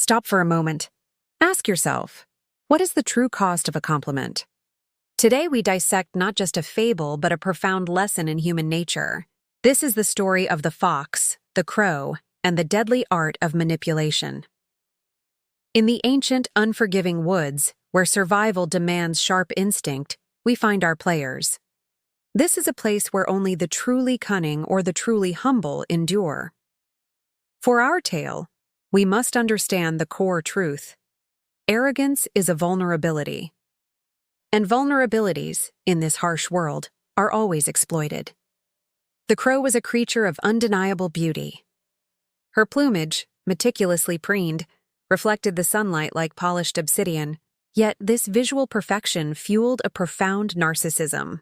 Stop for a moment. Ask yourself, what is the true cost of a compliment? Today we dissect not just a fable, but a profound lesson in human nature. This is the story of the fox, the crow, and the deadly art of manipulation. In the ancient, unforgiving woods, where survival demands sharp instinct, we find our players. This is a place where only the truly cunning or the truly humble endure. For our tale, we must understand the core truth. Arrogance is a vulnerability. And vulnerabilities, in this harsh world, are always exploited. The crow was a creature of undeniable beauty. Her plumage, meticulously preened, reflected the sunlight like polished obsidian, yet this visual perfection fueled a profound narcissism.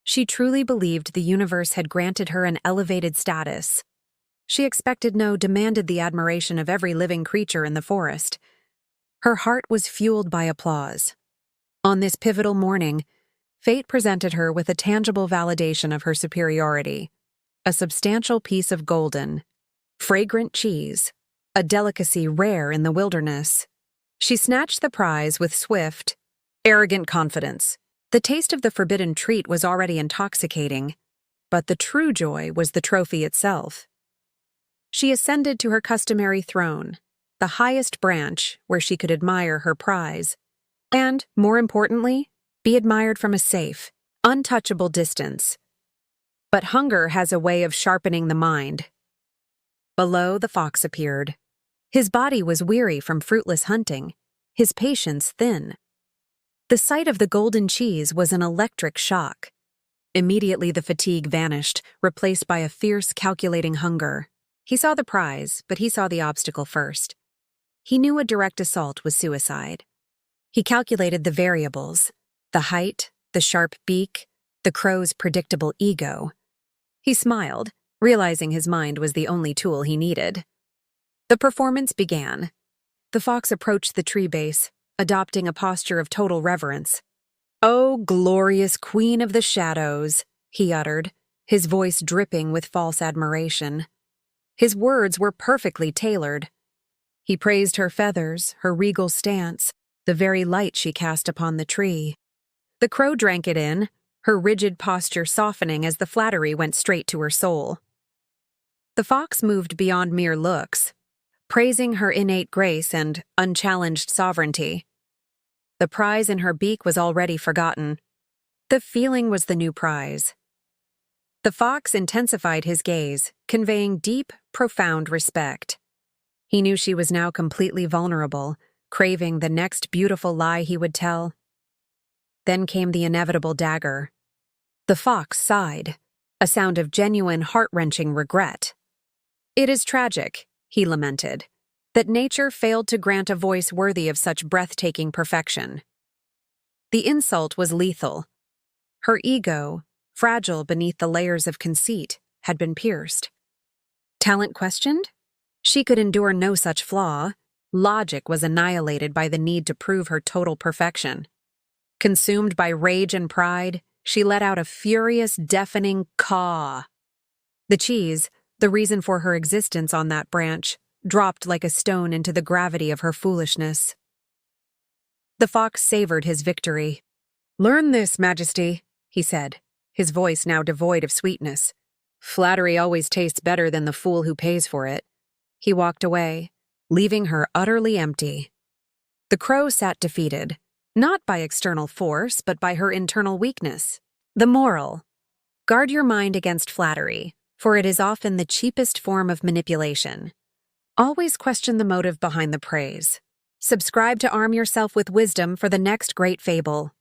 She truly believed the universe had granted her an elevated status. She expected no, demanded the admiration of every living creature in the forest. Her heart was fueled by applause. On this pivotal morning, fate presented her with a tangible validation of her superiority, a substantial piece of golden, fragrant cheese, a delicacy rare in the wilderness. She snatched the prize with swift, arrogant confidence. The taste of the forbidden treat was already intoxicating, but the true joy was the trophy itself. She ascended to her customary throne, the highest branch where she could admire her prize, and, more importantly, be admired from a safe, untouchable distance. But hunger has a way of sharpening the mind. Below, the fox appeared. His body was weary from fruitless hunting, his patience thin. The sight of the golden cheese was an electric shock. Immediately the fatigue vanished, replaced by a fierce, calculating hunger. He saw the prize, but he saw the obstacle first. He knew a direct assault was suicide. He calculated the variables, the height, the sharp beak, the crow's predictable ego. He smiled, realizing his mind was the only tool he needed. The performance began. The fox approached the tree base, adopting a posture of total reverence. "Oh, glorious queen of the shadows," he uttered, his voice dripping with false admiration. His words were perfectly tailored. He praised her feathers, her regal stance, the very light she cast upon the tree. The crow drank it in, her rigid posture softening as the flattery went straight to her soul. The fox moved beyond mere looks, praising her innate grace and unchallenged sovereignty. The prize in her beak was already forgotten. The feeling was the new prize. The fox intensified his gaze, conveying deep, profound respect. He knew she was now completely vulnerable, craving the next beautiful lie he would tell. Then came the inevitable dagger. The fox sighed, a sound of genuine heart-wrenching regret. "It is tragic," he lamented, "that nature failed to grant a voice worthy of such breathtaking perfection." The insult was lethal. Her ego, fragile beneath the layers of conceit, had been pierced. Talent questioned? She could endure no such flaw. Logic was annihilated by the need to prove her total perfection. Consumed by rage and pride, she let out a furious, deafening caw. The cheese, the reason for her existence on that branch, dropped like a stone into the gravity of her foolishness. The fox savored his victory. "Learn this, Majesty," he said, his voice now devoid of sweetness. "Flattery always tastes better than the fool who pays for it." He walked away, leaving her utterly empty. The crow sat defeated, not by external force, but by her internal weakness. The moral: guard your mind against flattery, for it is often the cheapest form of manipulation. Always question the motive behind the praise. Subscribe to arm yourself with wisdom for the next great fable.